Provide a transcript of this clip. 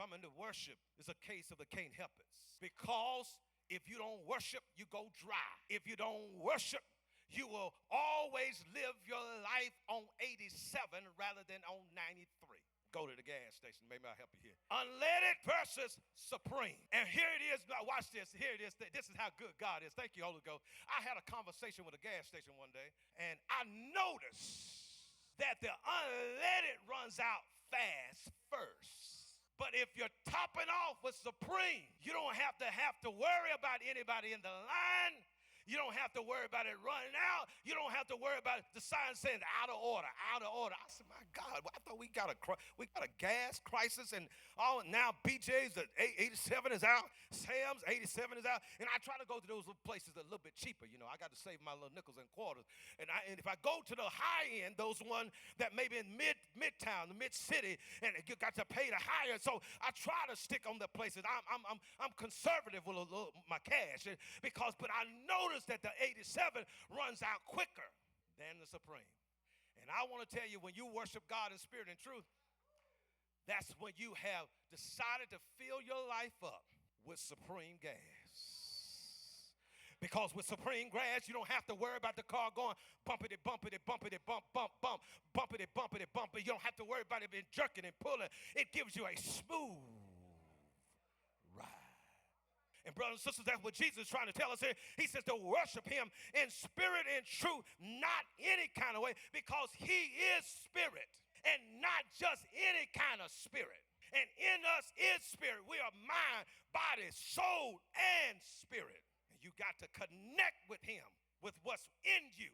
coming to worship is a case of the can't help it. Because if you don't worship, you go dry. If you don't worship, you will always live your life on 87 rather than on 93. Go to the gas station. Maybe I'll help you here. Unleaded versus Supreme. And here it is. Now watch this. Here it is. This is how good God is. Thank you, Holy Ghost. I had a conversation with a gas station one day, and I noticed that the unleaded runs out fast first. But if you're topping off with Supreme, you don't have to worry about anybody in the line. You don't have to worry about it running out. You don't have to worry about the sign saying out of order, out of order. I said, my God, I thought we got a gas crisis, and now BJ's 87 is out, Sam's 87 is out, and I try to go to those little places that are a little bit cheaper. You know, I got to save my little nickels and quarters, and if I go to the high end, those ones that maybe in midtown, the mid city, and you got to pay the higher. So I try to stick on the places. I'm conservative with my cash but I noticed that the 87 runs out quicker than the Supreme. And I want to tell you, when you worship God in spirit and truth, that's when you have decided to fill your life up with Supreme gas. Because with Supreme gas, you don't have to worry about the car going bumpity, bumpity, bumpity, bump, bump, bump, bumpity, bumpity, bumpity. You don't have to worry about it being jerking and pulling. It gives you a smooth ride. And brothers and sisters, that's what Jesus is trying to tell us here. He says to worship him in spirit and truth, not any kind of way, because he is spirit, and not just any kind of spirit. And in us is spirit. We are mind, body, soul, and spirit. And you got to connect with him, with what's in you.